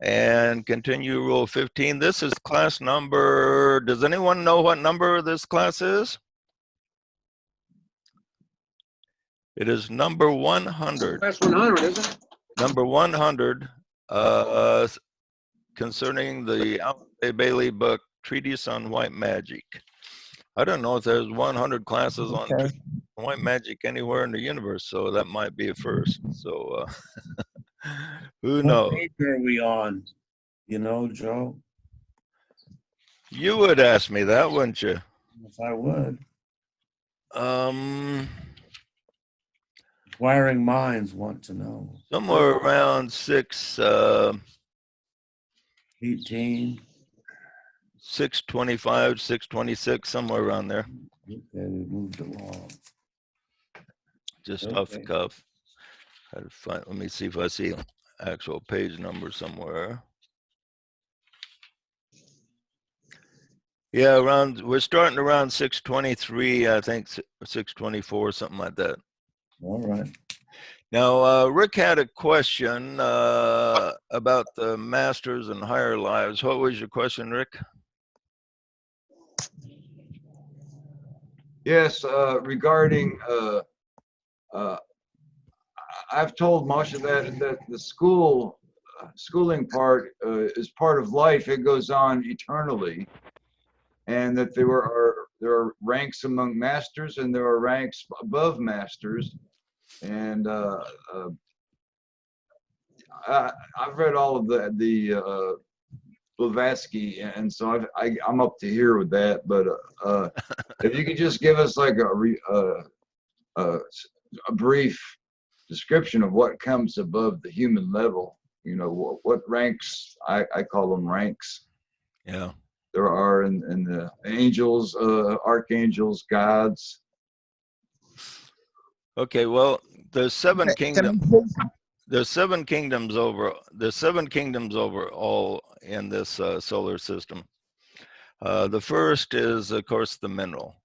and continue rule 15. This is class number, does anyone know what number this class is? It is number 100. Class 100, isn't it? Number 100, concerning the Alvin Bailey book, Treatise on White Magic. I don't know if there's 100 classes on white magic anywhere in the universe, so that might be a first. So who knows? What page are we on? You know, Joe? You would ask me that, wouldn't you? Yes, I would. Inquiring minds want to know. Somewhere around 18. 625, 626, somewhere around there. Okay, we moved along. Just off the cuff. I had to find, let me see if I see actual page number somewhere. Yeah, we're starting around 623, I think 624, something like that. All right. Now, Rick had a question about the masters and higher lives. What was your question, Rick? Yes, regarding, I've told Moshe that the schooling part is part of life. It goes on eternally, and that there are ranks among masters and there are ranks above masters. And I've read all of the Blavatsky, and so I'm up to here with that. But if you could just give us like a brief description of what comes above the human level, you know, what ranks, I call them ranks. Yeah. There are in the angels, archangels, gods. Okay, well, there's seven kingdoms. There's seven kingdoms over. There's seven kingdoms over all in this solar system. The first is, of course, the mineral,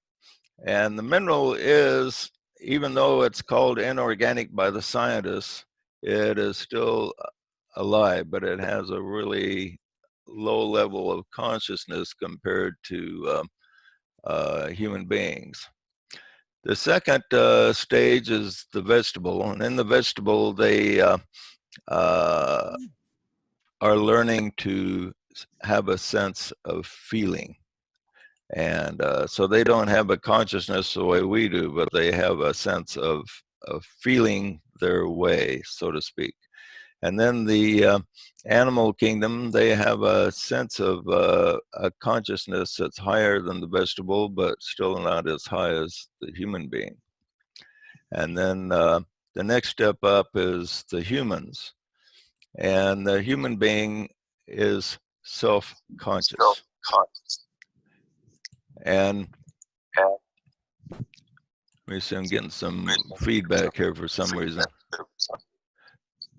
and the mineral is, even though it's called inorganic by the scientists, it is still alive, but it has a really low level of consciousness compared to human beings. The second stage is the vegetable, and in the vegetable, they are learning to have a sense of feeling. And so they don't have a consciousness the way we do, but they have a sense of feeling their way, so to speak. And then the animal kingdom, they have a sense of a consciousness that's higher than the vegetable, but still not as high as the human being. And then the next step up is the humans. And the human being is self-conscious. And let me see, I'm getting some feedback here for some reason.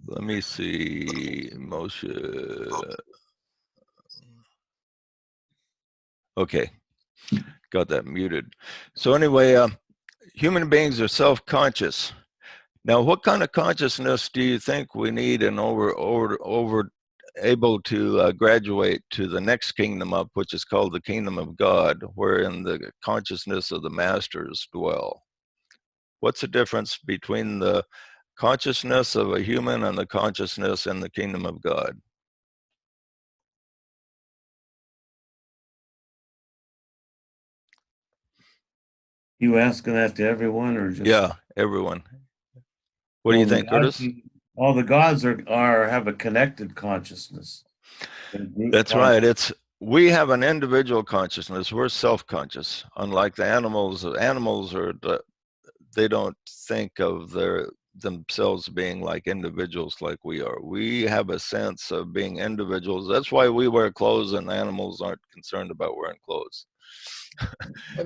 Let me see, Moshe. Okay, got that muted. So anyway, human beings are self-conscious. Now, what kind of consciousness do you think we need in over able to graduate to the next kingdom up, which is called the kingdom of God, wherein the consciousness of the masters dwell? What's the difference between the consciousness of a human and the consciousness in the kingdom of God? You asking that to everyone, or just? Yeah, everyone. What do you think, Curtis? All the gods have a connected consciousness. That's right. We have an individual consciousness. We're self-conscious, unlike the animals. Animals they don't think of themselves being like individuals like we are. We have a sense of being individuals. That's why we wear clothes and animals aren't concerned about wearing clothes.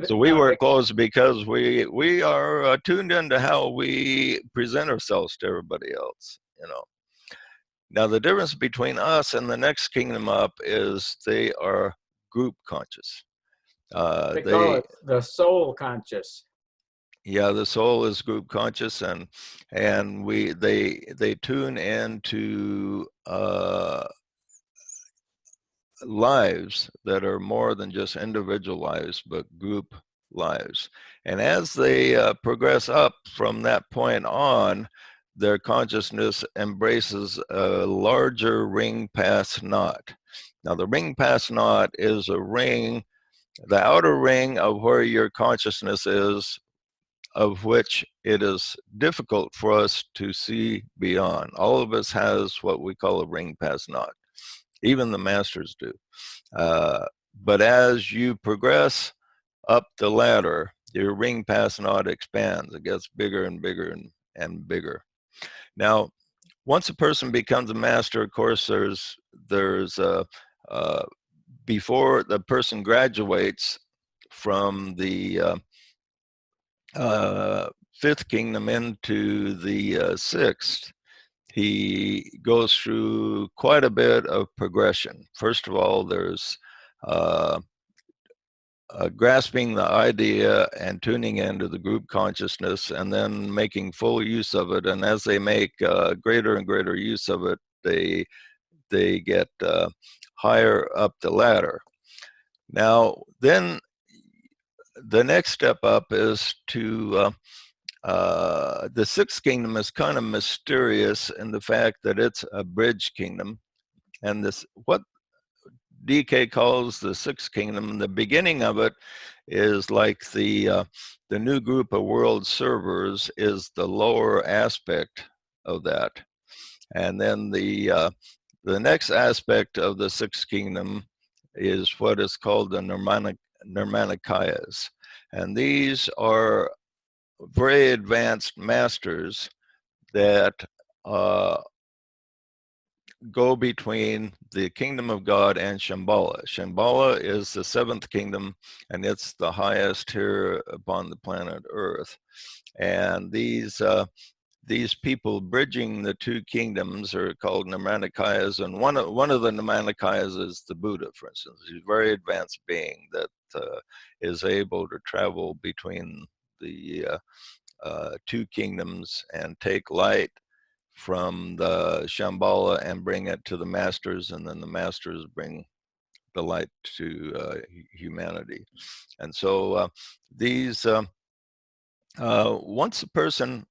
So we wear clothes because we are tuned into how we present ourselves to everybody else, you know. Now the difference between us and the next kingdom up is they are group conscious. They call it the soul conscious. Yeah, the soul is group conscious, and they tune into lives that are more than just individual lives, but group lives. And as they progress up from that point on, their consciousness embraces a larger ring past naught. Now, the ring past naught is a ring, the outer ring of where your consciousness is, of which it is difficult for us to see beyond. All of us has what we call a ring past naught. Even the masters do. But as you progress up the ladder, your ring past naught expands. It gets bigger and bigger and bigger. Now, once a person becomes a master, of course, there's before the person graduates from the fifth kingdom into the sixth, he goes through quite a bit of progression. First of all, there's grasping the idea and tuning into the group consciousness, and then making full use of it. And as they make greater and greater use of it, they get higher up the ladder. Now, then the next step up is to the sixth kingdom is kind of mysterious in the fact that it's a bridge kingdom. And this, what DK calls the sixth kingdom, the beginning of it is like the new group of world servers is the lower aspect of that. And then the next aspect of the sixth kingdom is what is called the Nirmanikayas. And these are very advanced masters that go between the kingdom of God and Shambhala. Shambhala is the seventh kingdom, and it's the highest here upon the planet Earth. And these people bridging the two kingdoms are called Nirmanikayas, and one of the Nirmanikayas is the Buddha, for instance. He's a very advanced being that is able to travel between the two kingdoms and take light from the Shambhala and bring it to the masters, and then the masters bring the light to humanity. And so these, once a person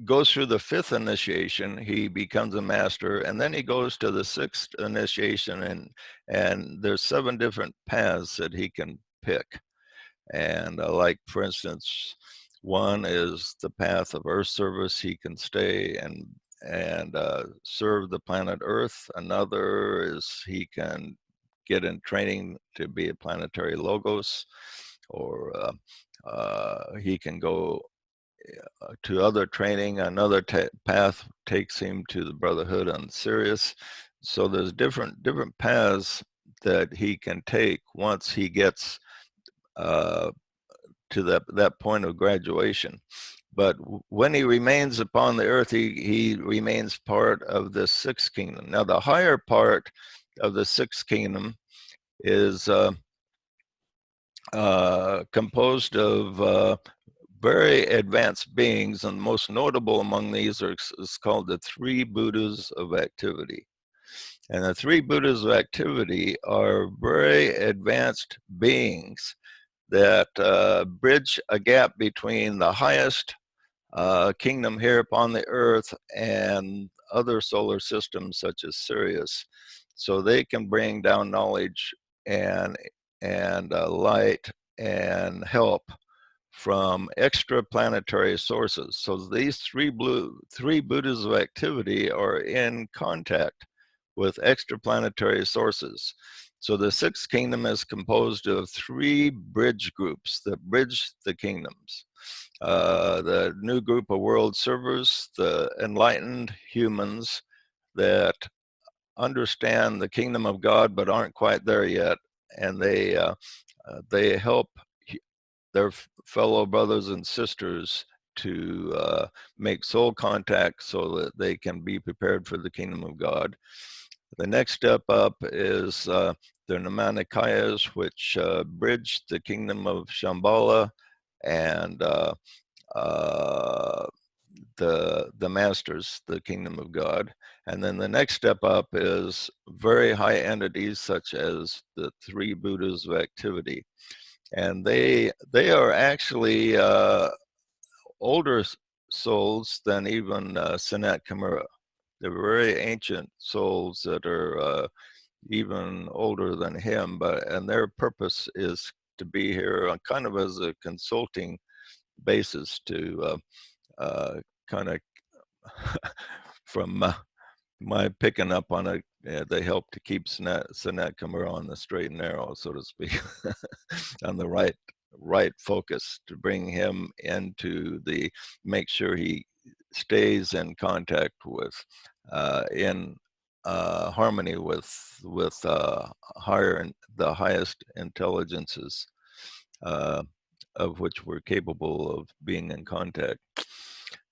goes through the fifth initiation, he becomes a master, and then he goes to the sixth initiation, and there's 7 different paths that he can pick. And like, for instance, one is the path of Earth service. He can stay and serve the planet Earth. Another is he can get in training to be a planetary logos, or he can go to other training. Another path takes him to the Brotherhood on Sirius. So there's different paths that he can take once he gets to that point of graduation. But when he remains upon the earth, he remains part of the sixth kingdom. Now, the higher part of the sixth kingdom is composed of very advanced beings, and most notable among these is called the 3 Buddhas of activity. And the 3 Buddhas of activity are very advanced beings that bridge a gap between the highest kingdom here upon the earth and other solar systems such as Sirius. So they can bring down knowledge and light and help from extraplanetary sources. So these 3 Buddhas of activity are in contact with extraplanetary sources. So the sixth kingdom is composed of 3 bridge groups that bridge the kingdoms. The new group of world servers, the enlightened humans that understand the kingdom of God but aren't quite there yet, and they help their fellow brothers and sisters to make soul contact so that they can be prepared for the kingdom of God. The next step up is the Nirmanikayas, which bridge the kingdom of Shambhala, and the masters, the kingdom of God. And then the next step up is very high entities such as the three Buddhas of activity. And they are actually older souls than even Sanat Kumara. They're very ancient souls that are even older than him, and their purpose is to be here kind of as a consulting basis to kind of from my picking up on it, they help to keep Sanat Kumara on the straight and narrow, so to speak, on the right focus, to bring him into make sure he stays in contact with, in harmony with the highest intelligences, of which we're capable of being in contact.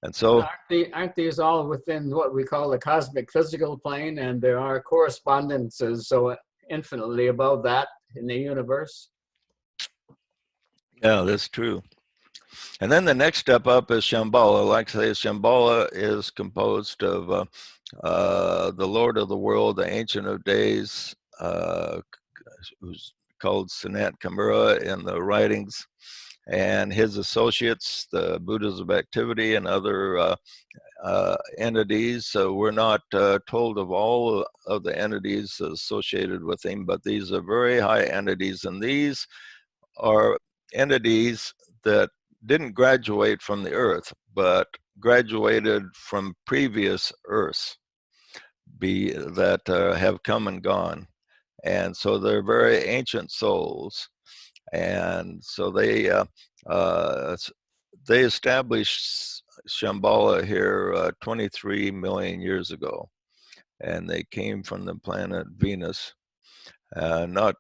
And so, aren't these all within what we call the cosmic physical plane, and there are correspondences so infinitely above that in the universe? yeah, that's true. And then the next step up is Shambhala. Like I say, Shambhala is composed of the Lord of the world, the Ancient of Days, who's called Sanat Kumara in the writings, and his associates, the Buddhas of activity and other entities. So we're not told of all of the entities associated with him, but these are very high entities, and these are entities that didn't graduate from the earth, but graduated from previous earths that have come and gone. And so they're very ancient souls. And so they established Shambhala here 23 million years ago. And they came from the planet Venus, not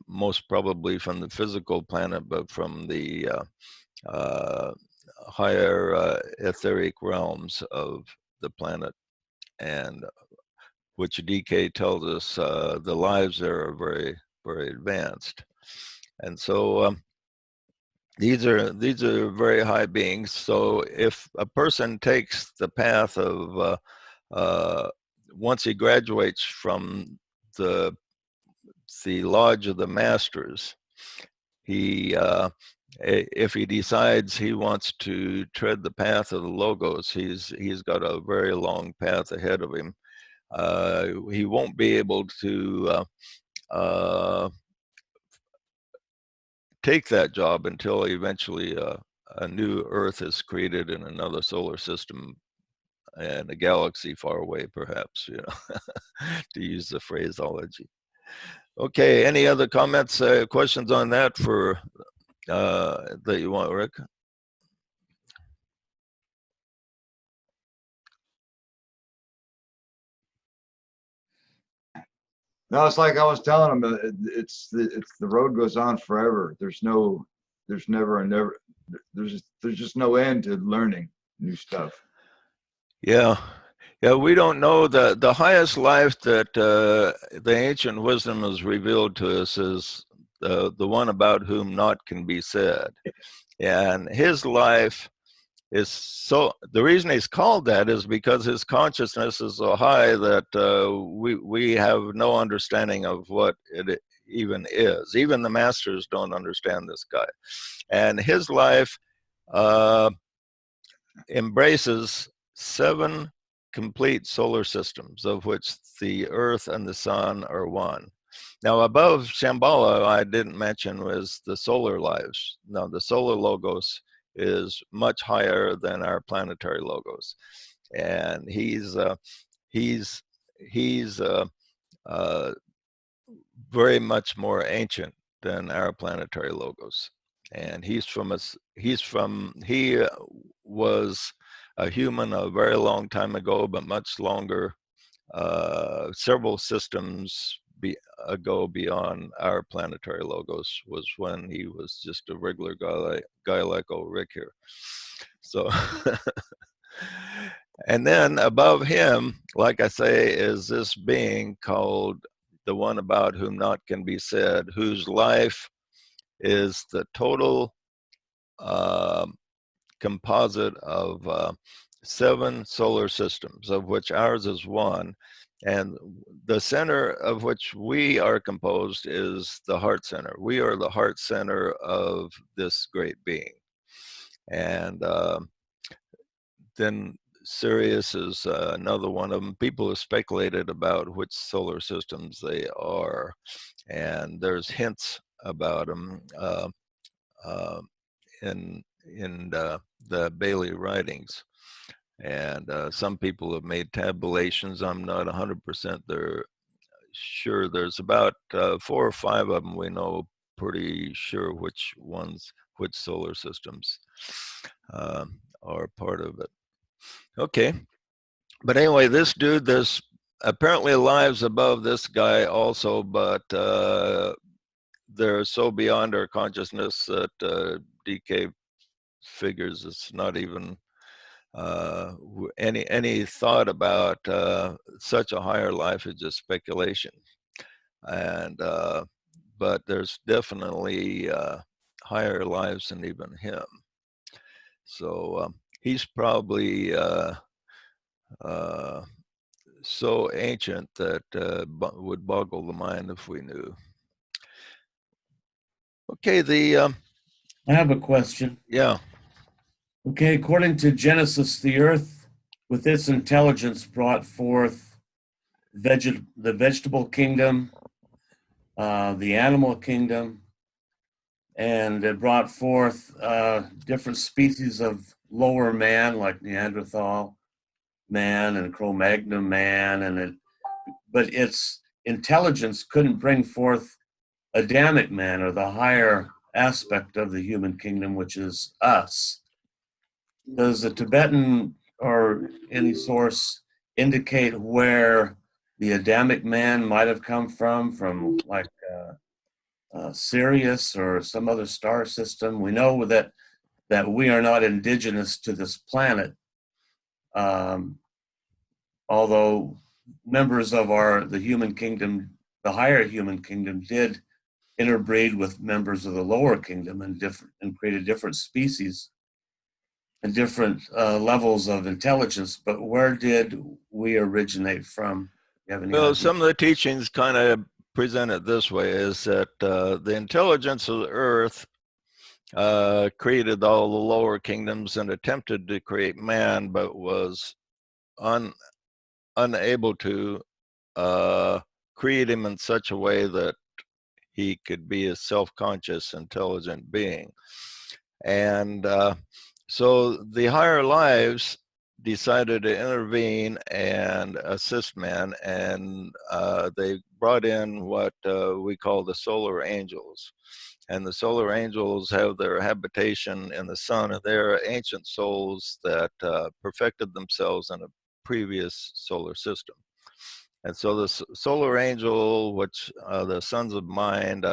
most probably from the physical planet, but from the higher etheric realms of the planet, and which DK tells us the lives there are very, very advanced. And so these are very high beings. So if a person takes the path of once he graduates from the lodge of the masters, he if he decides he wants to tread the path of the logos, he's got a very long path ahead of him. He won't be able to take that job until eventually a new Earth is created in another solar system and a galaxy far away, perhaps, to use the phraseology. Okay, any other comments, questions on that for that you want, Rick? No, it's like I was telling them. It's the road goes on forever. There's just no end to learning new stuff. Yeah, we don't know the highest life that the ancient wisdom has revealed to us is the one about whom naught can be said, and his life is so. The reason he's called that is because his consciousness is so high that we have no understanding of what it even is. Even the masters don't understand this guy, and his life embraces 7 complete solar systems, of which the Earth and the Sun are one. Now, above Shambhala, I didn't mention was the solar lives. Now, the solar logos is much higher than our planetary logos, and he's very much more ancient than our planetary logos. And he was a human a very long time ago, but much longer, several systems ago beyond our planetary logos was when he was just a regular guy like old Rick here. So, and then above him, like I say, is this being called the one about whom naught can be said, whose life is the total composite of 7 solar systems, of which ours is one. And the center of which we are composed is the heart center. We are the heart center of this great being. And then Sirius is another one of them. People have speculated about which solar systems they are, and there's hints about them in the Bailey writings. And some people have made tabulations. I'm not 100% there sure. There's about 4 or 5 of them we know pretty sure which ones, which solar systems are part of it. Okay, but anyway, this dude, there's apparently lives above this guy also, but they're so beyond our consciousness that DK figures it's not even any thought about such a higher life is just speculation. And but there's definitely higher lives than even him. So he's probably so ancient that would boggle the mind if we knew. Okay, I have a question. yeah. Okay, according to Genesis, the earth with its intelligence brought forth the vegetable kingdom, the animal kingdom, and it brought forth different species of lower man, like Neanderthal man and Cro-Magnon man, but its intelligence couldn't bring forth Adamic man, or the higher aspect of the human kingdom, which is us. Does the Tibetan or any source indicate where the Adamic man might have come from like Sirius or some other star system? We know that we are not indigenous to this planet, although members of the human kingdom, the higher human kingdom, did interbreed with members of the lower kingdom and created different species and different levels of intelligence. But where did we originate from? You have any Well, idea? some of the teachings kind of present it this way, is that the intelligence of the earth created all the lower kingdoms and attempted to create man, but was unable to create him in such a way that he could be a self-conscious, intelligent being. And so the higher lives decided to intervene and assist man, and they brought in what we call the solar angels. And the solar angels have their habitation in the sun, and they're ancient souls that perfected themselves in a previous solar system. And so the solar angel, which the sons of mind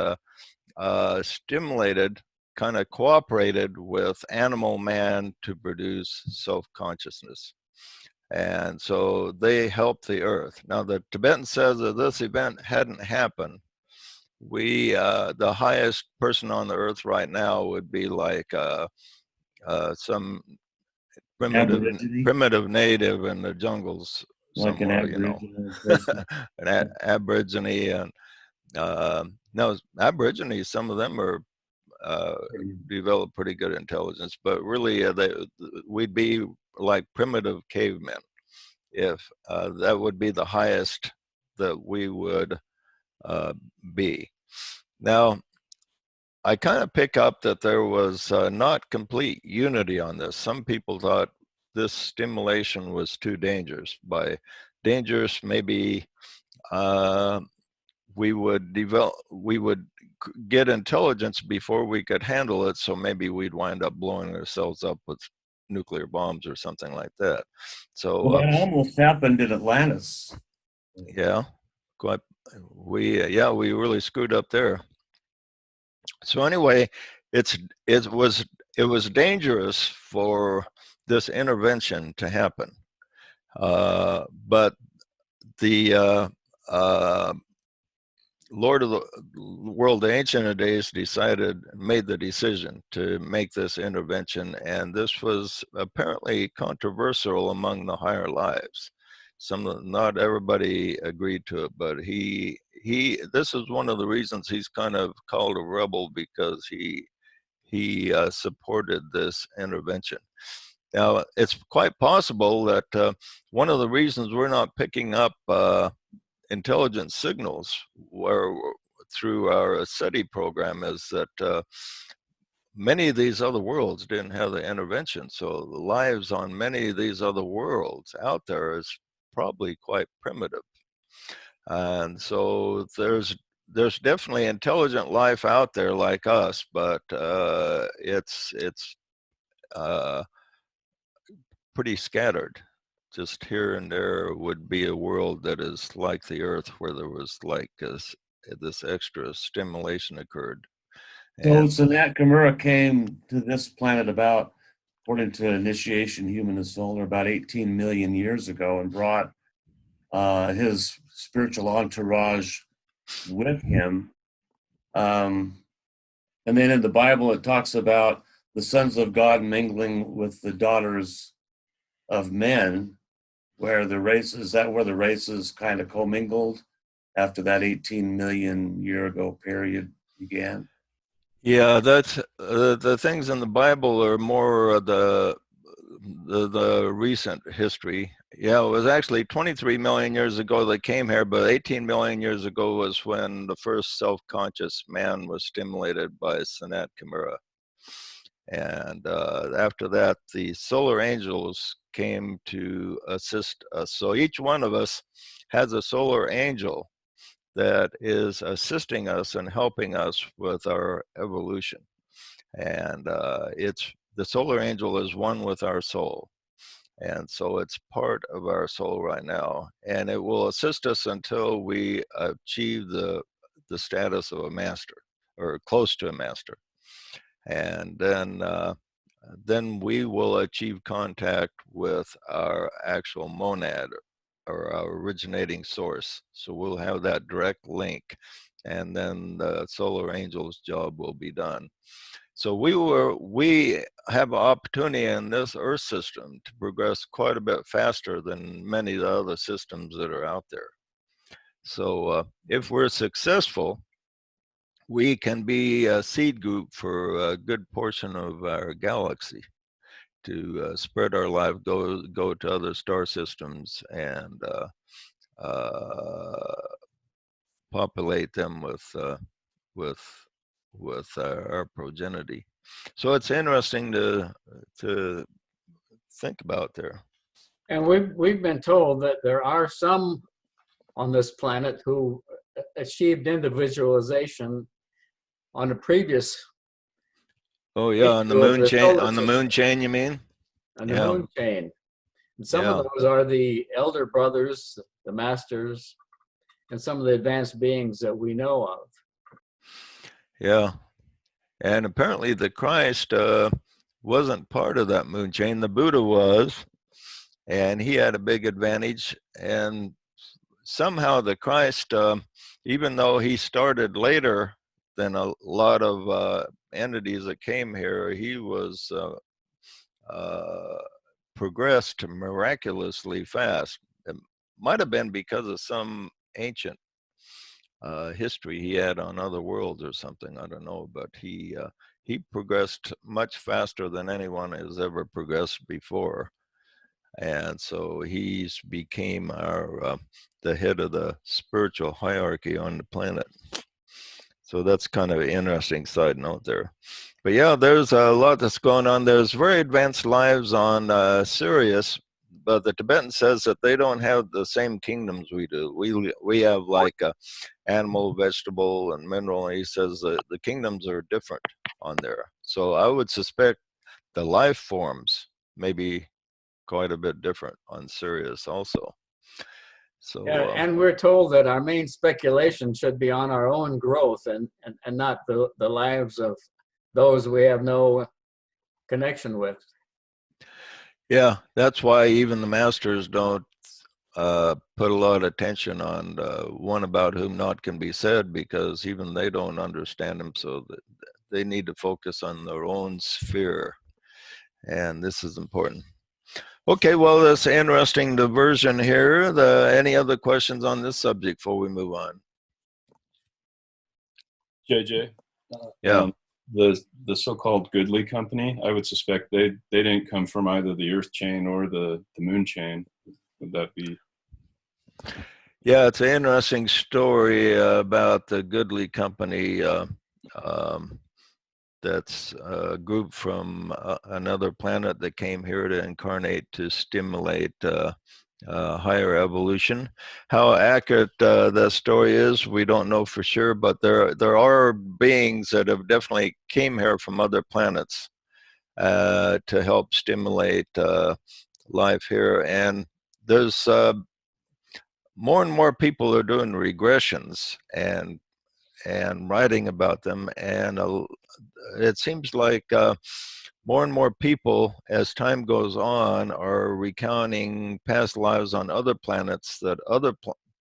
stimulated, kind of cooperated with animal man to produce self-consciousness. And so they helped the earth. Now the Tibetan says that this event hadn't happened, the highest person on the earth right now would be like some primitive native in the jungles like somewhere, an Aboriginal person. an Aborigine. And no, Aborigines, some of them are develop pretty good intelligence, but really we'd be like primitive cavemen if that would be the highest that we would be. Now, I kind of pick up that there was not complete unity on this. Some people thought this stimulation was too dangerous. By dangerous, maybe we would get intelligence before we could handle it, so maybe we'd wind up blowing ourselves up with nuclear bombs or something like that. So well, that almost happened in Atlantis. yeah, quite. We really screwed up there. So anyway, it was dangerous for this intervention to happen, but the Lord of the world, the Ancient of Days, made the decision to make this intervention, and this was apparently controversial among the higher lives. Not everybody agreed to it, but this is one of the reasons he's kind of called a rebel, because he supported this intervention. Now, it's quite possible that one of the reasons we're not picking up intelligence signals through our SETI program is that many of these other worlds didn't have the intervention. So the lives on many of these other worlds out there is probably quite primitive. And so there's definitely intelligent life out there like us, but it's pretty scattered. Just here and there would be a world that is like the Earth, where there was like this extra stimulation occurred. So Nat Kimura came to this planet about, according to Initiation Human and Solar, about 18 million years ago, and brought his spiritual entourage with him. And then in the Bible, it talks about the sons of God mingling with the daughters of men, where the races kind of commingled after that 18 million year ago period began. Yeah, that's the things in the Bible are more the recent history. Yeah, it was actually 23 million years ago they came here, but 18 million years ago was when the first self-conscious man was stimulated by Sanat Kimura. And after that, the solar angels came to assist us. So each one of us has a solar angel that is assisting us and helping us with our evolution. And the solar angel is one with our soul. And so it's part of our soul right now. And it will assist us until we achieve the status of a master, or close to a master. And then we will achieve contact with our actual monad, or our originating source. So we'll have that direct link, and then the solar angel's job will be done. So we have an opportunity in this Earth system to progress quite a bit faster than many of the other systems that are out there. So if we're successful, we can be a seed group for a good portion of our galaxy, to spread our life, go to other star systems, and populate them with our progeny. So it's interesting to think about there. And we've been told that there are some on this planet who achieved individualization on a previous. Oh yeah, on the moon chain. On the moon chain, you mean? On the moon chain. And some of those are the elder brothers, the masters, and some of the advanced beings that we know of. Yeah. And apparently the Christ wasn't part of that moon chain. The Buddha was, and he had a big advantage. And somehow the Christ, even though he started later than a lot of entities that came here, he was progressed miraculously fast. It might have been because of some ancient history he had on other worlds or something. I don't know, but he progressed much faster than anyone has ever progressed before, and so he's became our the head of the spiritual hierarchy on the planet. So that's kind of an interesting side note there. But yeah, there's a lot that's going on. There's very advanced lives on Sirius, but the Tibetan says that they don't have the same kingdoms we do. We have like animal, vegetable, and mineral, and he says that the kingdoms are different on there. So I would suspect the life forms may be quite a bit different on Sirius also. So yeah, and we're told that our main speculation should be on our own growth and not the lives of those we have no connection with. yeah, that's why even the masters don't put a lot of attention on one about whom not can be said, because even they don't understand him, so that they need to focus on their own sphere, and this is important. Okay, well, that's interesting diversion here. Any other questions on this subject before we move on? JJ, Yeah. The so-called Goodly Company, I would suspect they didn't come from either the Earth chain or the Moon chain. Would that be? Yeah, it's an interesting story about the Goodly Company. That's a group from another planet that came here to incarnate to stimulate higher evolution. How accurate that story is, we don't know for sure, but there are beings that have definitely came here from other planets to help stimulate life here. And there's more and more people are doing regressions and writing about them, and it seems like more and more people, as time goes on, are recounting past lives on other planets, that other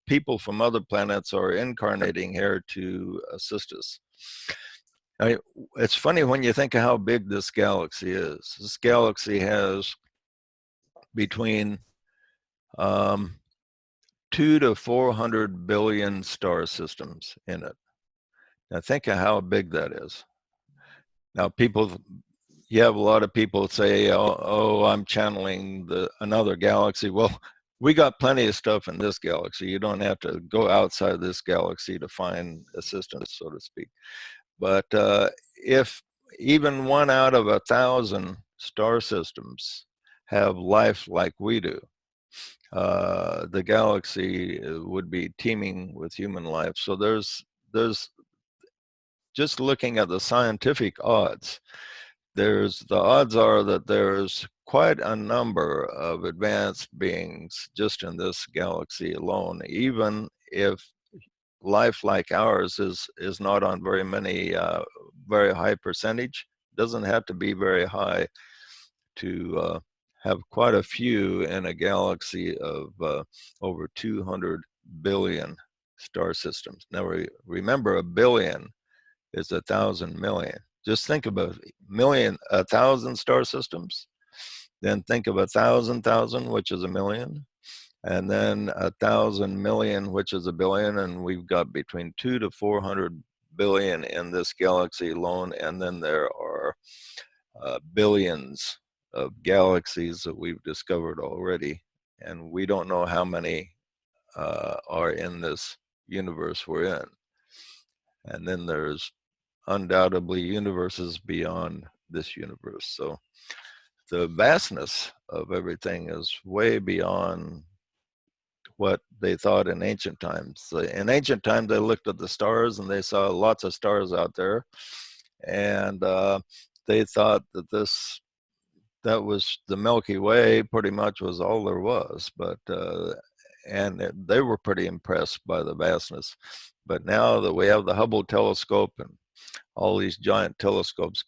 people from other planets are incarnating here to assist us. It's funny when you think of how big this galaxy is. This galaxy has between 2 to 400 billion star systems in it. Now think of how big that is. Now you have a lot of people say, oh, I'm channeling another galaxy. Well, we got plenty of stuff in this galaxy. You don't have to go outside this galaxy to find assistance, so to speak. But if even 1 out of 1,000 star systems have life like we do, the galaxy would be teeming with human life. So there's just looking at the scientific odds, the odds are that there's quite a number of advanced beings just in this galaxy alone, even if life like ours is not on very many, very high percentage. Doesn't have to be very high to have quite a few in a galaxy of over 200 billion star systems. Now remember, a billion is 1,000 million. Just think about 1,000 star systems. Then think of 1,000,000, which is a million, and then 1,000 million, which is a billion, and we've got between 2 to 400 billion in this galaxy alone. And then there are billions of galaxies that we've discovered already, and we don't know how many are in this universe we're in. And then there's undoubtedly universes beyond this universe. So the vastness of everything is way beyond what they thought in ancient times. In ancient times, they looked at the stars and they saw lots of stars out there, and they thought that was the Milky Way, pretty much was all there was. But they were pretty impressed by the vastness. But now that we have the Hubble telescope and all these giant telescopes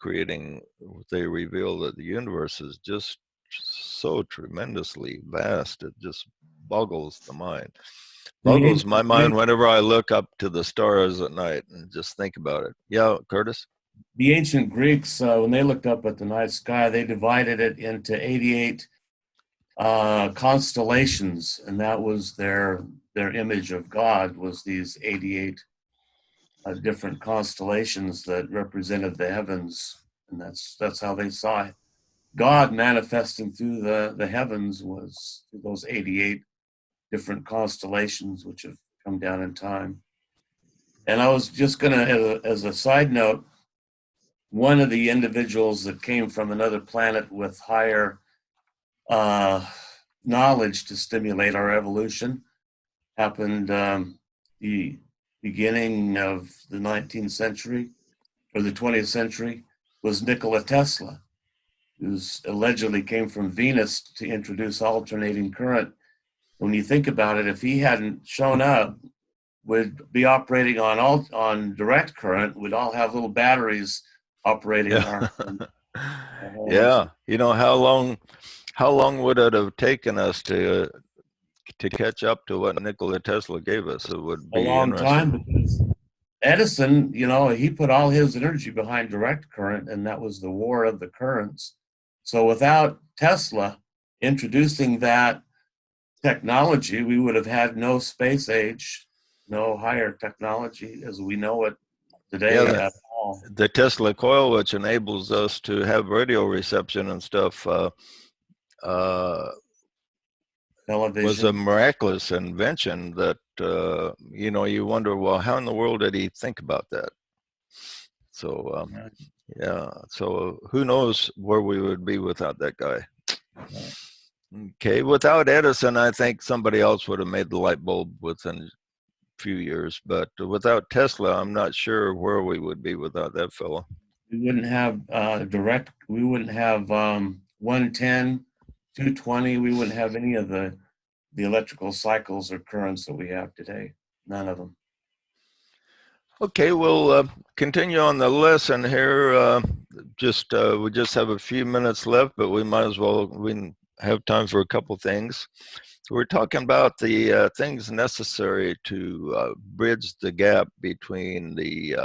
they reveal that the universe is just so tremendously vast. It just boggles the mind. Boggles my mind whenever I look up to the stars at night and just think about it. Yeah, Curtis? The ancient Greeks, when they looked up at the night sky, they divided it into 88 constellations, and that was their image of God, was these 88 different constellations that represented the heavens, and that's how they saw it. God manifesting through the heavens was those 88 different constellations which have come down in time. And I was just going to, as a side note, one of the individuals that came from another planet with higher knowledge to stimulate our evolution happened the beginning of the 19th century or the 20th century was Nikola Tesla, who allegedly came from Venus to introduce alternating current. When you think about it, if he hadn't shown up, we'd be operating on direct current. We'd all have little batteries operating our yeah. You know, how long would it have taken us to to catch up to what Nikola Tesla gave us. It would A be long time, interesting. because Edison, he put all his energy behind direct current, and that was the war of the currents. So without Tesla introducing that technology, we would have had no space age, no higher technology as we know it today Yeah, at all. the Tesla coil, which enables us to have radio reception and stuff, was a Television. miraculous invention that, you wonder, well, how in the world did he think about that? So, Right. yeah, so who knows where we would be without that guy. Right. Okay, without Edison, I think somebody else would have made the light bulb within a few years, but without Tesla, I'm not sure where we would be without that fellow. We wouldn't have we wouldn't have 110, 220. We wouldn't have any of the electrical cycles or currents that we have today. None of them. Okay, we'll continue on the lesson here. We just have a few minutes left, but we might as well, we have time for a couple things. We're talking about the things necessary to bridge the gap between the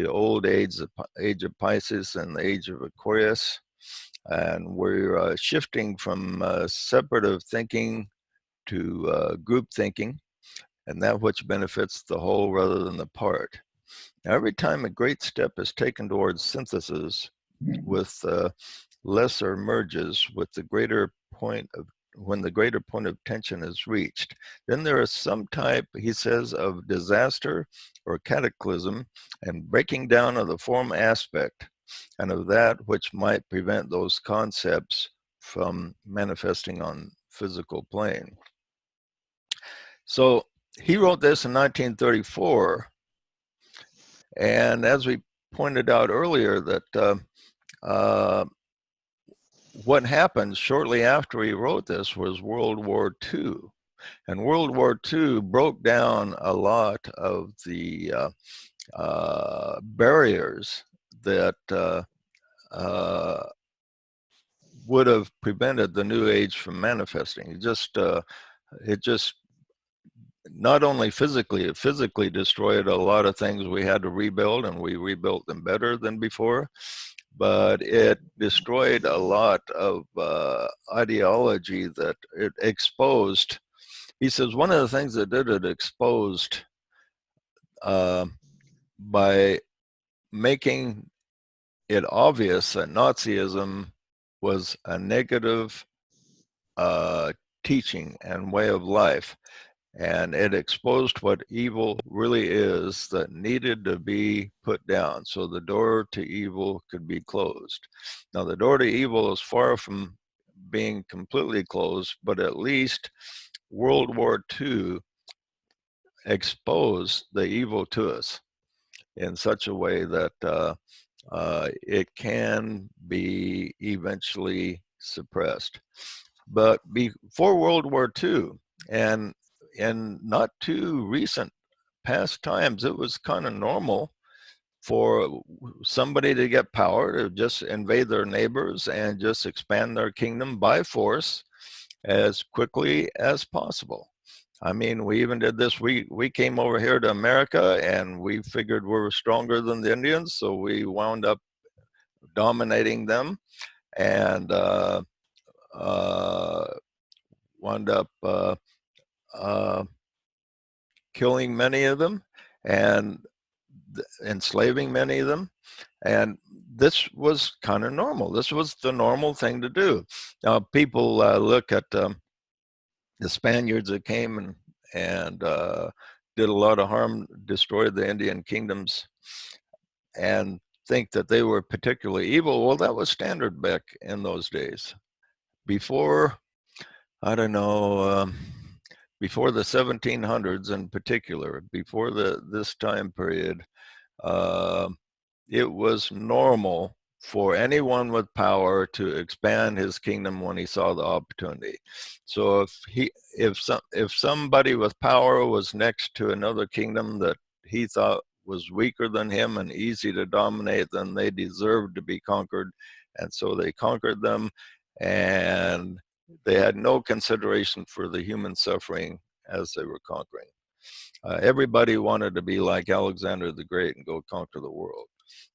old age of Pisces and the age of Aquarius. And we're shifting from separative thinking to group thinking, and that which benefits the whole rather than the part. Now, every time a great step is taken towards synthesis with lesser merges with the greater point of, when the greater point of tension is reached, then there is some type, he says, of disaster or cataclysm and breaking down of the form aspect and of that which might prevent those concepts from manifesting on physical plane. So he wrote this in 1934, and as we pointed out earlier, that what happened shortly after he wrote this was World War II. And World War II broke down a lot of the barriers that would have prevented the New Age from manifesting. It just not only physically, it physically destroyed a lot of things we had to rebuild, and we rebuilt them better than before, but it destroyed a lot of ideology that it exposed. He says one of the things that did it exposed by making it obvious that Nazism was a negative teaching and way of life. And it exposed what evil really is that needed to be put down so the door to evil could be closed. Now, the door to evil is far from being completely closed, but at least World War II exposed the evil to us in such a way that it can be eventually suppressed. But before World War II, and in not too recent past times, it was kind of normal for somebody to get power to just invade their neighbors and just expand their kingdom by force as quickly as possible. I mean, we even did this. We came over here to America, and we figured we were stronger than the Indians, so we wound up dominating them, and wound up killing many of them and enslaving many of them. And this was kind of normal. This was the normal thing to do. Now, people look at the Spaniards that came and did a lot of harm, destroyed the Indian kingdoms, and think that they were particularly evil. Well, that was standard back in those days. Before, I don't know, before the 1700s in particular, before this time period, uh, it was normal for anyone with power to expand his kingdom when he saw the opportunity. So if somebody with power was next to another kingdom that he thought was weaker than him and easy to dominate, then they deserved to be conquered, and so they conquered them. And They had no consideration for the human suffering as they were conquering. Everybody wanted to be like Alexander the Great and go conquer the world.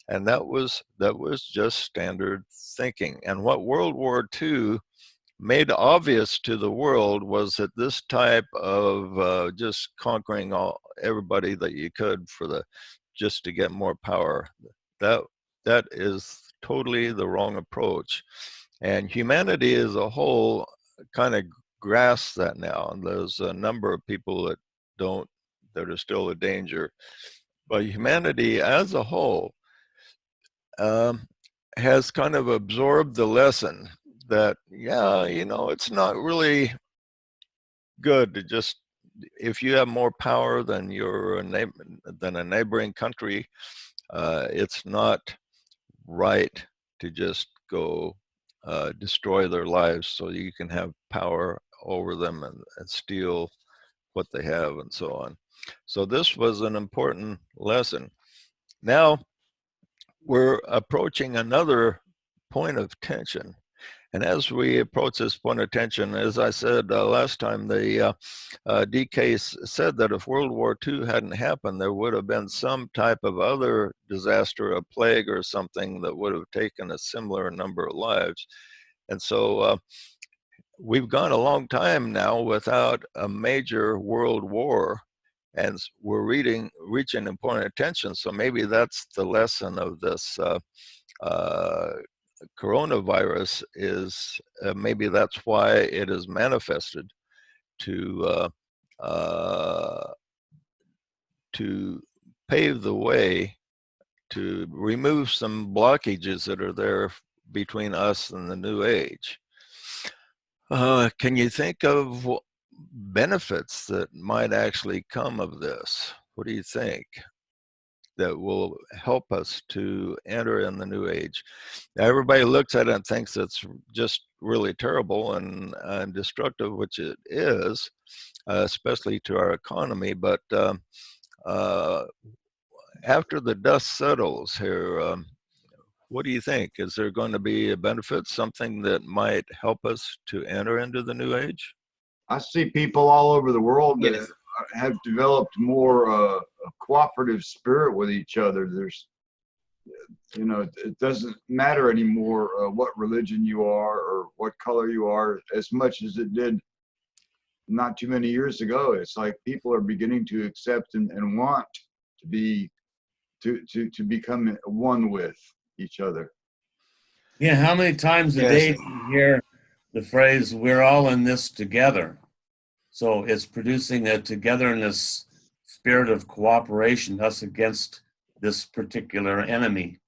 And that was just standard thinking. And what World War II made obvious to the world was that this type of just conquering everybody that you could just to get more power, that is totally the wrong approach. And humanity as a whole kind of grasps that now. And there's a number of people that are still a danger. But humanity as a whole has kind of absorbed the lesson that, yeah, it's not really good to just, if you have more power than than a neighboring country, it's not right to just go destroy their lives so you can have power over them and steal what they have and so on. So this was an important lesson. Now we're approaching another point of tension. And as we approach this point of tension, as I said last time, the DK said that if World War II hadn't happened, there would have been some type of other disaster, a plague or something that would have taken a similar number of lives. And so we've gone a long time now without a major world war, and we're reaching a point of tension. So maybe that's the lesson of this coronavirus is maybe that's why it is manifested to pave the way to remove some blockages that are there between us and the new age. Can you think of benefits that might actually come of this? What do you think that will help us to enter in the new age? Everybody looks at it and thinks it's just really terrible and destructive, which it is, especially to our economy. But after the dust settles here, what do you think? Is there going to be a benefit, something that might help us to enter into the new age? I see people all over the world that have developed more a cooperative spirit with each other. There's, it doesn't matter anymore what religion you are or what color you are, as much as it did not too many years ago. It's like people are beginning to accept and want to be to become one with each other. Yeah, how many times a day do you hear the phrase, we're all in this together? So it's producing a togetherness, spirit of cooperation, us against this particular enemy,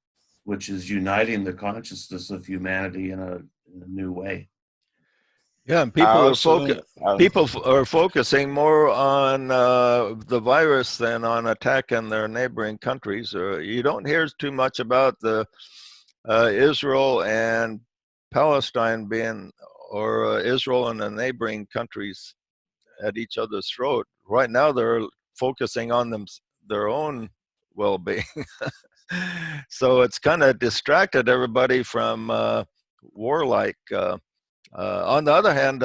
which is uniting the consciousness of humanity in a new way. Yeah, and people are focusing more on the virus than on attacking their neighboring countries. You don't hear too much about the Israel and Palestine or Israel and the neighboring countries at each other's throat. Right now, they're focusing on their own well-being. So it's kind of distracted everybody from warlike. On the other hand,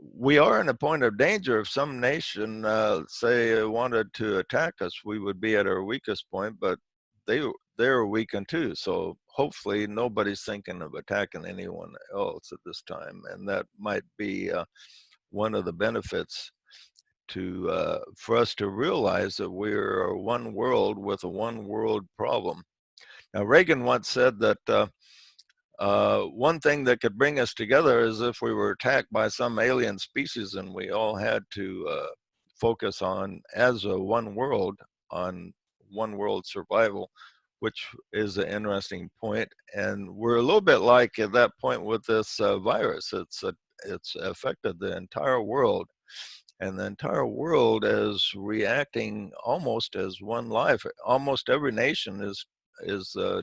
we are in a point of danger. If some nation, say, wanted to attack us, we would be at our weakest point, but they're weakened too. So hopefully nobody's thinking of attacking anyone else at this time. And that might be one of the benefits for us to realize that we're one world with a one world problem. Now, Reagan once said that one thing that could bring us together is if we were attacked by some alien species and we all had to focus on, as a one world, on one world survival, which is an interesting point. And we're a little bit like at that point with this virus. It's affected the entire world, and the entire world is reacting almost as one life. Almost every nation is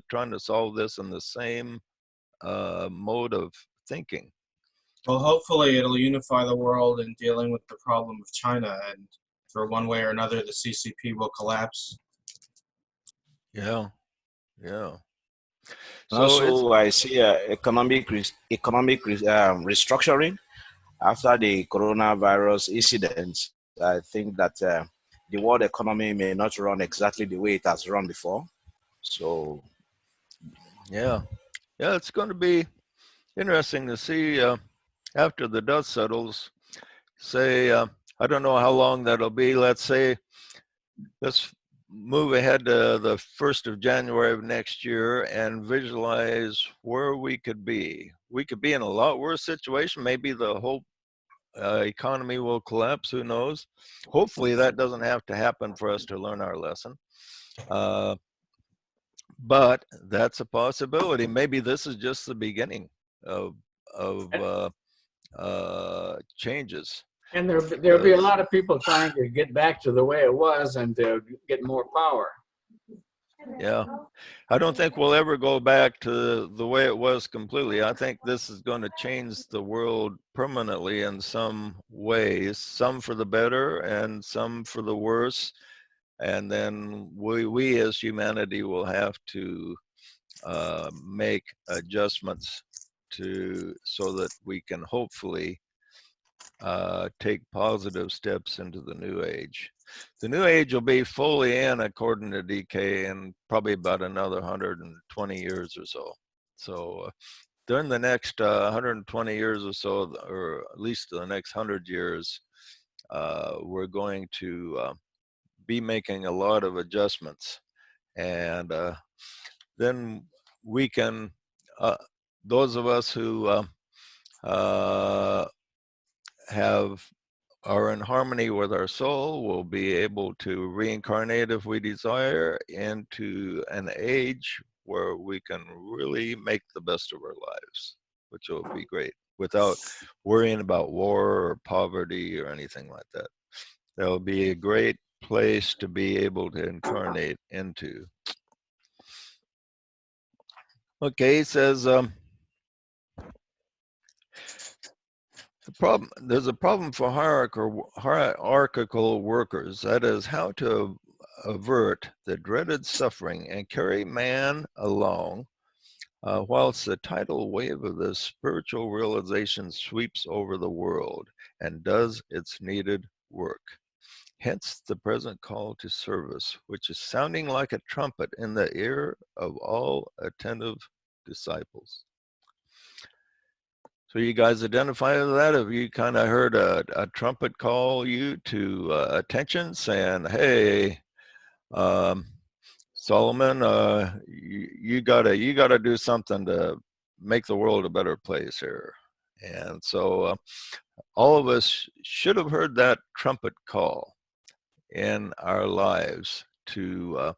trying to solve this in the same mode of thinking. Well, hopefully it'll unify the world in dealing with the problem of China, and for one way or another, the CCP will collapse. Yeah, yeah. So it's, Also, I see economic restructuring after the coronavirus incident. I think that the world economy may not run exactly the way it has run before. So, yeah, it's going to be interesting to see after the dust settles. Say, I don't know how long that'll be. Let's move ahead to the 1st of January of next year and visualize where we could be. We could be in a lot worse situation. Maybe the whole economy will collapse. Who knows? Hopefully that doesn't have to happen for us to learn our lesson. But that's a possibility. Maybe this is just the beginning of changes. And there'll be a lot of people trying to get back to the way it was and to get more power. Yeah, I don't think we'll ever go back to the way it was completely. I think this is going to change the world permanently in some ways, some for the better and some for the worse. And then we as humanity will have to make adjustments so that we can hopefully take positive steps into the new age. The new age will be fully in, according to DK, in probably about another 120 years or so. So during the next 120 years or so, or at least the next 100 years, we're going to be making a lot of adjustments. And then we can, those of us who are in harmony with our soul will be able to reincarnate if we desire into an age where we can really make the best of our lives, which will be great without worrying about war or poverty or anything like that. That will be a great place to be able to incarnate into. Okay, he says, there's a problem for hierarchical workers. That is, how to avert the dreaded suffering and carry man along whilst the tidal wave of the spiritual realization sweeps over the world and does its needed work. Hence the present call to service, which is sounding like a trumpet in the ear of all attentive disciples. So you guys identify with that? Have you kind of heard a trumpet call you to attention saying, hey, Solomon, you gotta do something to make the world a better place here. And so all of us should have heard that trumpet call in our lives to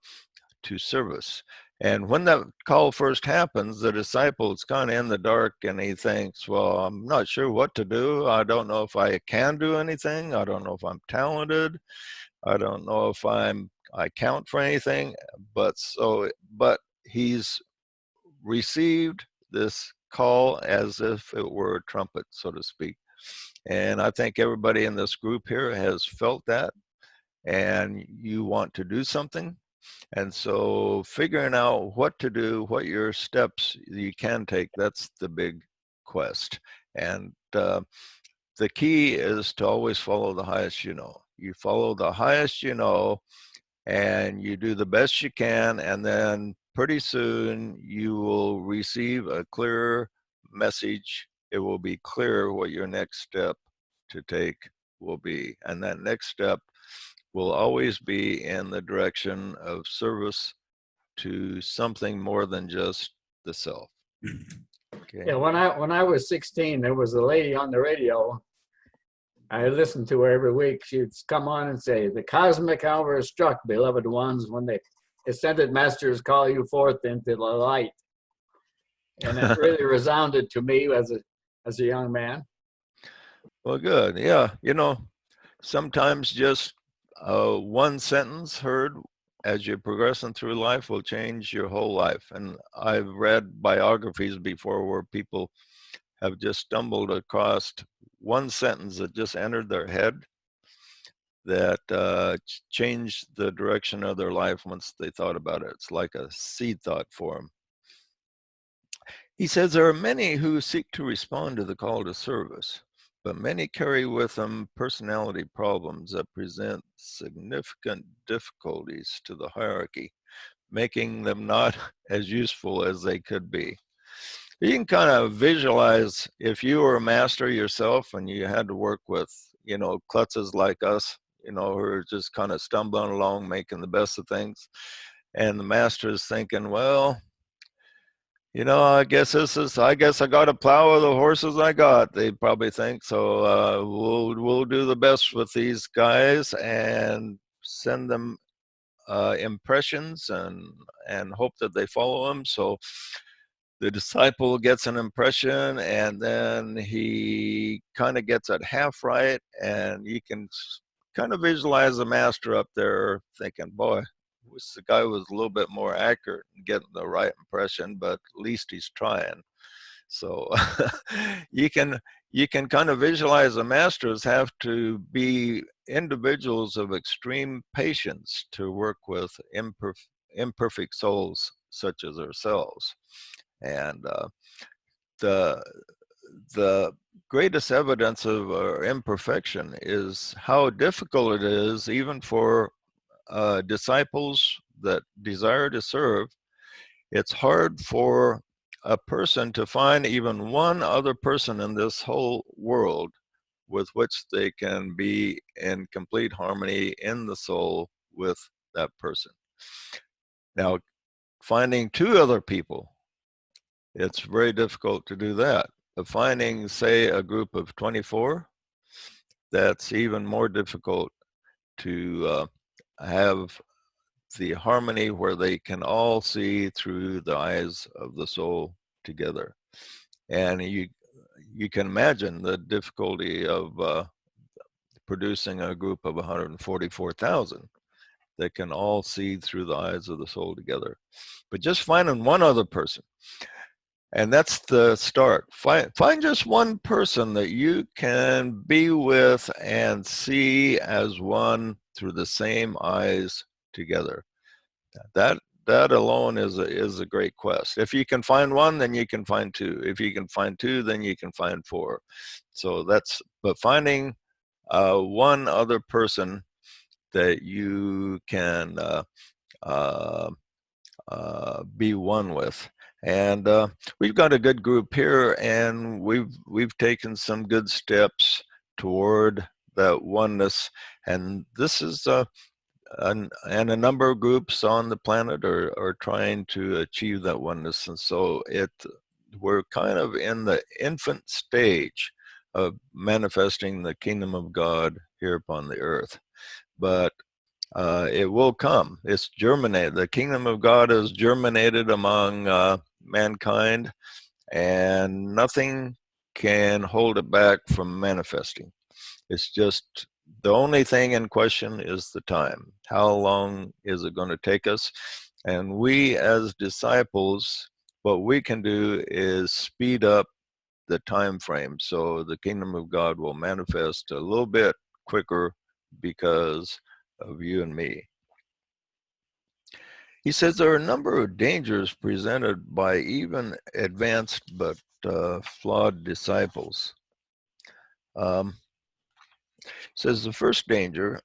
service. And when that call first happens, the disciple's kind of in the dark and he thinks, well, I'm not sure what to do. I don't know if I can do anything. I don't know if I'm talented. I don't know if I count for anything. But he's received this call as if it were a trumpet, so to speak. And I think everybody in this group here has felt that, and you want to do something. And so figuring out what to do, what your steps you can take, that's the big quest. And the key is to always follow the highest you know. You follow the highest you know, and you do the best you can, and then pretty soon you will receive a clear message. It will be clear what your next step to take will be. And that next step will always be in the direction of service to something more than just the self. Okay. Yeah, when I was 16, there was a lady on the radio. I listened to her every week. She'd come on and say, "The cosmic hour is struck, beloved ones, when the ascended masters call you forth into the light." And it really resounded to me as a young man. Well, good. Yeah, sometimes just one sentence heard as you're progressing through life will change your whole life. And I've read biographies before where people have just stumbled across one sentence that just entered their head that changed the direction of their life once they thought about it. It's like a seed thought for them. He says there are many who seek to respond to the call to service, but many carry with them personality problems that present significant difficulties to the hierarchy, making them not as useful as they could be. You can kind of visualize if you were a master yourself and you had to work with, klutzes like us, who are just kind of stumbling along, making the best of things. And the master is thinking, well, I guess I got to plow with the horses I got. They probably think so. We'll do the best with these guys and send them impressions and hope that they follow them. So the disciple gets an impression, and then he kind of gets it half right, and you can kind of visualize the master up there thinking, boy, wish the guy was a little bit more accurate in getting the right impression, but at least he's trying. So you can kind of visualize the masters have to be individuals of extreme patience to work with imperfect souls such as ourselves. And the greatest evidence of our imperfection is how difficult it is, even for disciples that desire to serve. It's hard for a person to find even one other person in this whole world with which they can be in complete harmony in the soul with that person. Now, finding two other people, it's very difficult to do that. But finding, say, a group of 24, that's even more difficult to have the harmony where they can all see through the eyes of the soul together. And you can imagine the difficulty of producing a group of 144,000 that can all see through the eyes of the soul together. But just finding one other person, and that's the start. Find just one person that you can be with and see as one through the same eyes together. That alone is a great quest. If you can find one, then you can find two. If you can find two, then you can find four. So but finding one other person that you can be one with. And we've got a good group here, and we've taken some good steps toward that oneness. And this is and a number of groups on the planet are trying to achieve that oneness. And so we're kind of in the infant stage of manifesting the kingdom of God here upon the earth. But it will come. It's germinated. The kingdom of God is germinated among mankind, and nothing can hold it back from manifesting. It's just the only thing in question is the time. How long is it going to take us? And we as disciples, what we can do is speed up the time frame so the kingdom of God will manifest a little bit quicker because of you and me. He says there are a number of dangers presented by even advanced but flawed disciples. Says the first danger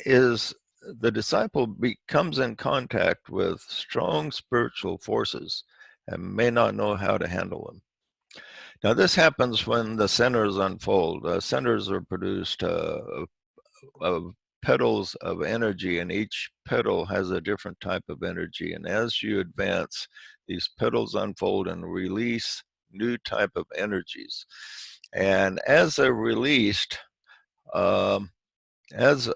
is the disciple comes in contact with strong spiritual forces and may not know how to handle them. Now this happens when the centers unfold. Centers are produced of petals of energy, and each petal has a different type of energy. And as you advance, these petals unfold and release new type of energies. And as they're released, as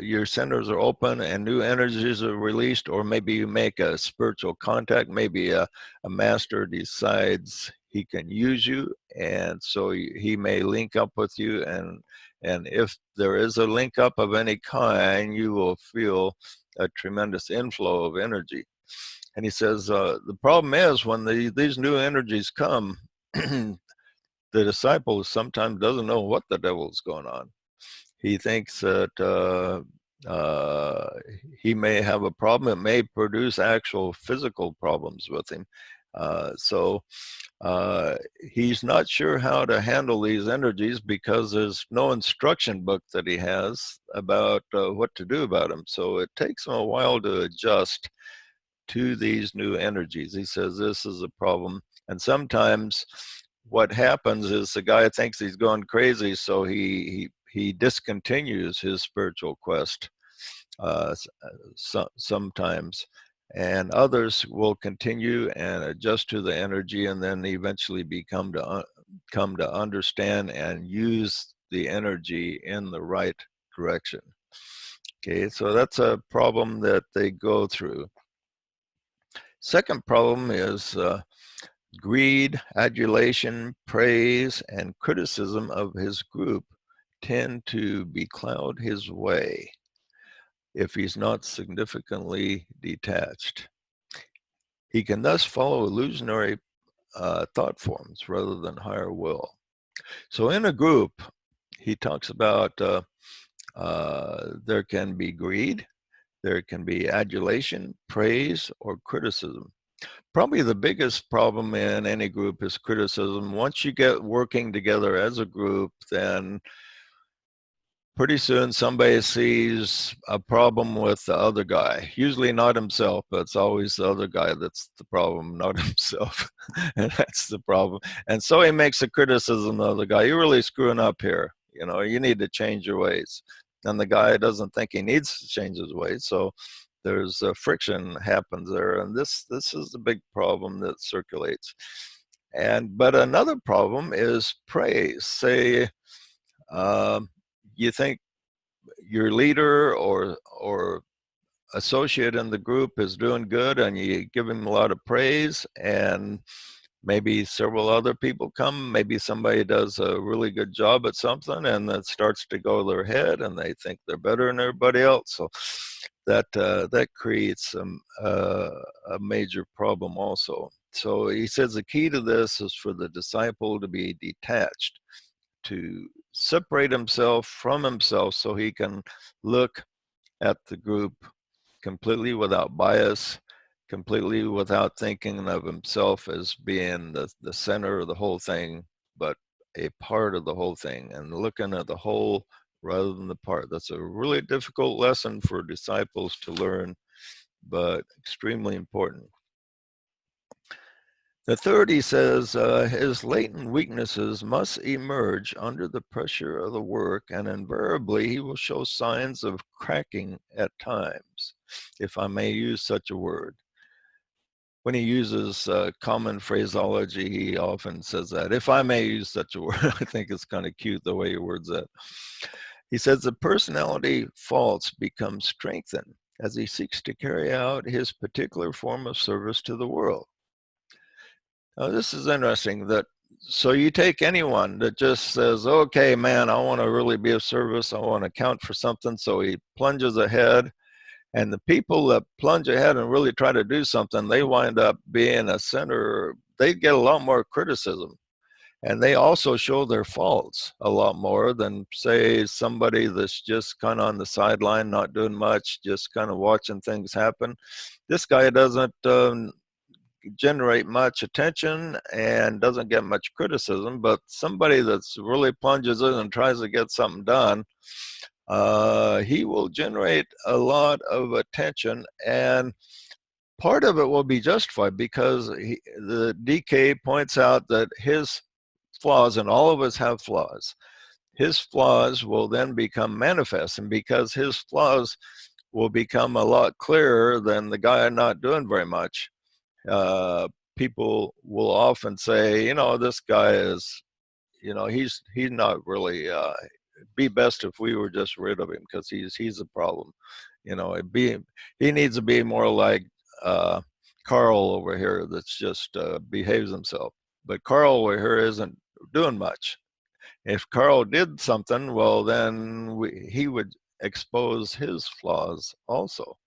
your centers are open and new energies are released, or maybe you make a spiritual contact, maybe a master decides he can use you, and so he may link up with you, and if there is a link up of any kind, you will feel a tremendous inflow of energy. And he says the problem is when these new energies come, the disciple sometimes doesn't know what the devil's going on. He thinks that he may have a problem. It may produce actual physical problems with him. So he's not sure how to handle these energies because there's no instruction book that he has about what to do about them. So it takes him a while to adjust to these new energies. He says this is a problem. And sometimes what happens is the guy thinks he's going crazy, so he discontinues his spiritual quest sometimes. And others will continue and adjust to the energy, and then eventually come to understand and use the energy in the right direction. Okay, so that's a problem that they go through. Second problem is greed, adulation, praise, and criticism of his group tend to becloud his way if he's not significantly detached. He can thus follow illusionary thought forms rather than higher will. So in a group, he talks about there can be greed, there can be adulation, praise, or criticism. Probably the biggest problem in any group is criticism. Once you get working together as a group, then pretty soon somebody sees a problem with the other guy, usually not himself, but it's always the other guy that's the problem, not himself. And that's the problem. And so he makes a criticism of the guy. You're really screwing up here. You know, you need to change your ways. And the guy doesn't think he needs to change his ways. So there's friction happens there. And this is the big problem that circulates. But another problem is praise. Say, you think your leader or associate in the group is doing good and you give him a lot of praise, and maybe several other people come, maybe somebody does a really good job at something and that starts to go to their head and they think they're better than everybody else. So that creates a major problem also. So he says the key to this is for the disciple to be detached, to separate himself from himself so he can look at the group completely without bias, completely without thinking of himself as being the center of the whole thing, but a part of the whole thing, and looking at the whole rather than the part. That's a really difficult lesson for disciples to learn, but extremely important. The third, he says, his latent weaknesses must emerge under the pressure of the work, and invariably he will show signs of cracking at times, if I may use such a word. When he uses common phraseology, he often says that, if I may use such a word. I think it's kind of cute the way he words that. He says the personality faults become strengthened as he seeks to carry out his particular form of service to the world. Now, this is interesting that, so you take anyone that just says, okay, man, I want to really be of service. I want to count for something. So he plunges ahead, and the people that plunge ahead and really try to do something, they wind up being a center. They get a lot more criticism, and they also show their faults a lot more than, say, somebody that's just kind of on the sideline, not doing much, just kind of watching things happen. This guy doesn't generate much attention and doesn't get much criticism, but somebody that's really plunges in and tries to get something done, he will generate a lot of attention, and part of it will be justified because the DK points out that his flaws, and all of us have flaws, his flaws will then become manifest, and because his flaws will become a lot clearer than the guy not doing very much, people will often say, you know, this guy is, you know, he's not really, be best if we were just rid of him because he's a problem. You know, he needs to be more like Carl over here that's just behaves himself. But Carl over here isn't doing much. If Carl did something, well, then he would expose his flaws also,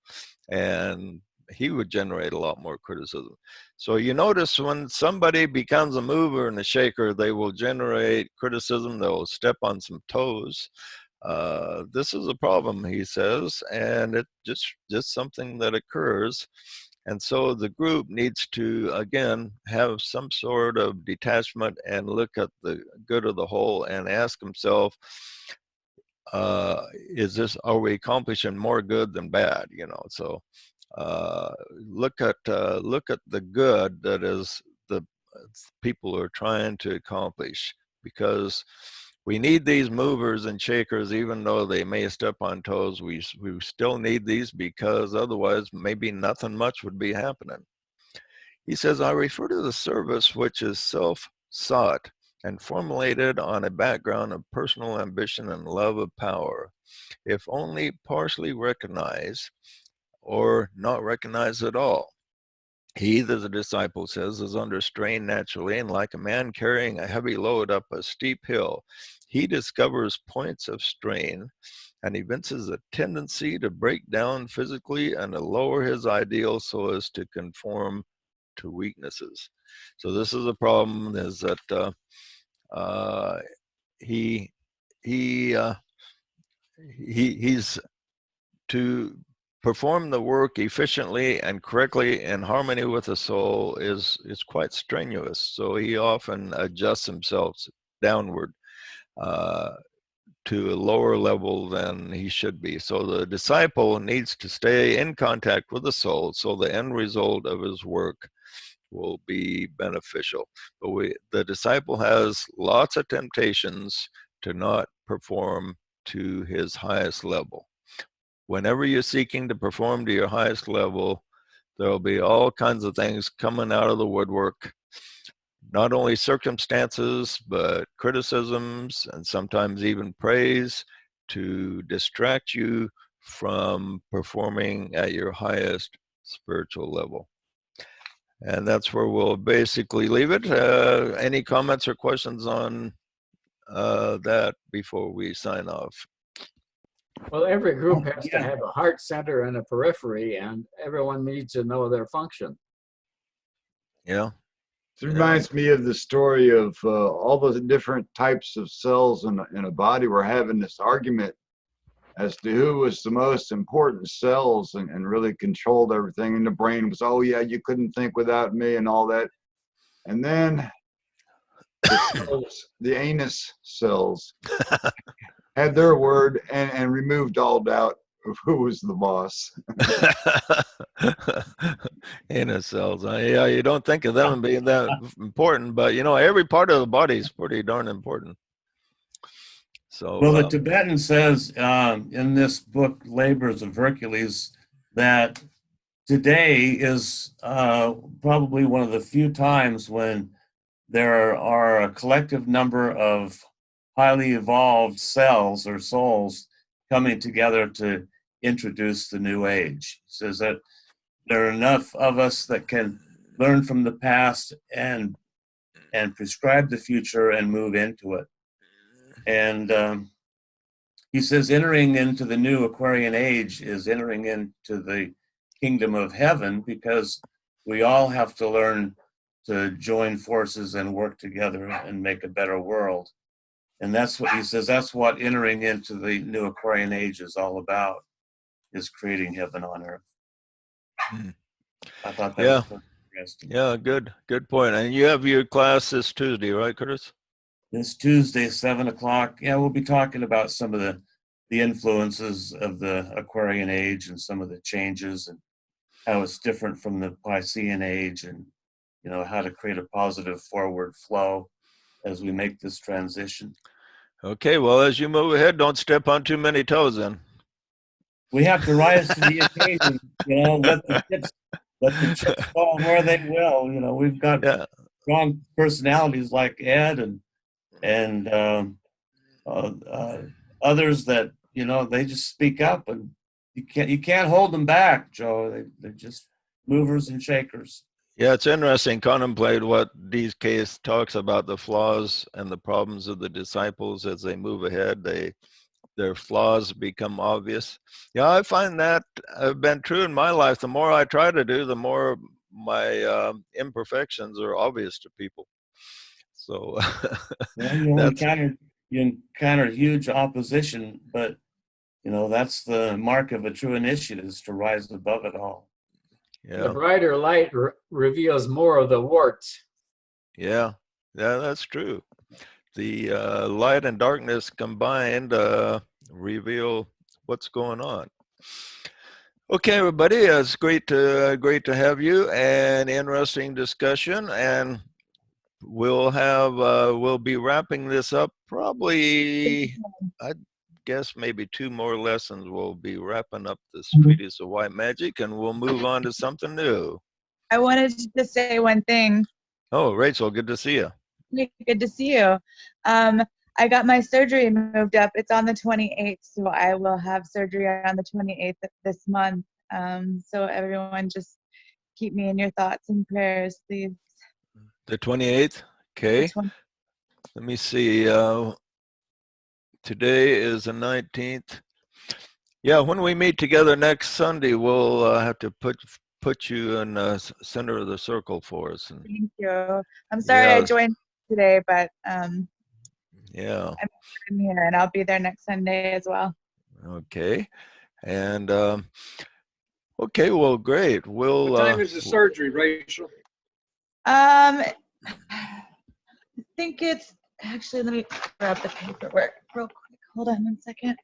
and he would generate a lot more criticism. So you notice when somebody becomes a mover and a shaker, they will generate criticism. They'll step on some toes. This is a problem, he says, and it's just something that occurs. And so the group needs to, again, have some sort of detachment and look at the good of the whole and ask themselves, are we accomplishing more good than bad? So look at the good that is the people are trying to accomplish, because we need these movers and shakers. Even though they may step on toes, we still need these, because otherwise maybe nothing much would be happening. He says, I refer to the service which is self-sought and formulated on a background of personal ambition and love of power, if only partially recognized or not recognized at all. He, the disciple says, is under strain naturally, and like a man carrying a heavy load up a steep hill, he discovers points of strain and evinces a tendency to break down physically and to lower his ideal so as to conform to weaknesses. So this is a problem, is that he's to perform the work efficiently and correctly in harmony with the soul is quite strenuous. So he often adjusts himself downward to a lower level than he should be. So the disciple needs to stay in contact with the soul, so the end result of his work will be beneficial. But the disciple has lots of temptations to not perform to his highest level. Whenever you're seeking to perform to your highest level, there'll be all kinds of things coming out of the woodwork, not only circumstances, but criticisms and sometimes even praise, to distract you from performing at your highest spiritual level. And that's where we'll basically leave it. Any comments or questions on that before we sign off? Well, every group has to have a heart center and a periphery, and everyone needs to know their function. Yeah. It reminds me of the story of all the different types of cells in a body. We're having this argument as to who was the most important cells and really controlled everything. And the brain was, oh yeah, you couldn't think without me and all that. And then the anus cells had their word and removed all doubt of who was the boss. Anus cells. Yeah, you don't think of them being that important, but every part of the body is pretty darn important. So, well, the Tibetan says in this book, Labors of Hercules, that today is probably one of the few times when there are a collective number of highly evolved cells or souls coming together to introduce the new age. He says that there are enough of us that can learn from the past and prescribe the future and move into it. And he says entering into the new Aquarian age is entering into the kingdom of heaven, because we all have to learn to join forces and work together and make a better world. And that's what he says, that's what entering into the new Aquarian age is all about, is creating heaven on earth. I thought that was interesting. Yeah, good point. And you have your class this Tuesday, right, Curtis? This Tuesday, 7 o'clock. Yeah, we'll be talking about some of the influences of the Aquarian age and some of the changes and how it's different from the Piscean age, and how to create a positive forward flow as we make this transition. Okay, well, as you move ahead, don't step on too many toes then. We have to rise to the occasion, let the chips fall where they will. We've got strong personalities like Ed and others that, they just speak up, and you can't hold them back, Joe. They're just movers and shakers. Yeah, it's interesting. Contemplate what these case talks about, the flaws and the problems of the disciples as they move ahead. Their flaws become obvious. Yeah, I find that have been true in my life. The more I try to do, the more my imperfections are obvious to people. So you encounter huge opposition, but that's the mark of a true initiate, is to rise above it all. The Yeah. brighter light reveals more of the warts. Yeah. Yeah, that's true. The light and darkness combined reveal what's going on. Okay, everybody, it's great to have you, and interesting discussion, and we'll be wrapping this up probably, I guess maybe 2 more lessons. We'll be wrapping up this Treatise of White Magic, and we'll move on to something new. I wanted to say one thing. Oh, Rachel, good to see you. Good to see you. I got my surgery moved up. It's on the 28th, so I will have surgery on the 28th of this month. So everyone just keep me in your thoughts and prayers, please. The 28th, okay. Let me see. Today is the 19th. Yeah, when we meet together next Sunday, we'll have to put you in the center of the circle for us. And Thank you. I'm sorry I joined today, but yeah, I'm here, and I'll be there next Sunday as well. Okay, and okay, well, great. We'll. What time is the surgery, Rachel? I think it's actually. Let me grab the paperwork real quick. Hold on 1 second.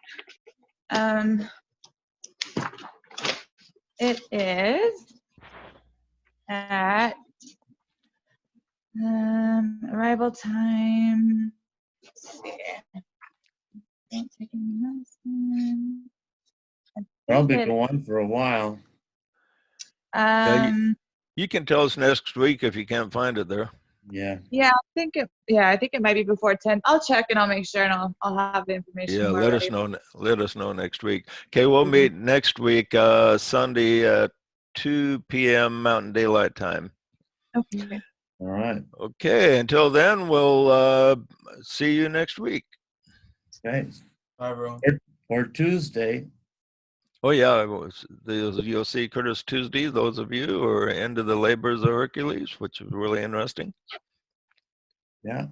It is at arrival time. Let's see. Don't take any medicine. Probably go on for a while. You can tell us next week if you can't find it there. Yeah. Yeah, I think it might be before 10. I'll check and I'll make sure, and I'll have the information. Yeah, let us know. Let us know next week. Okay, we'll Mhm. meet next week, Sunday at 2 p.m. Mountain Daylight Time. Okay. All right. Okay. Until then, we'll see you next week. Okay. Bye, everyone. Or Tuesday. Oh yeah, you'll see Curtis Tuesday. Those of you who are into the labors of Hercules, which is really interesting. Yeah.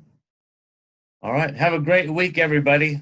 All right. Have a great week, everybody.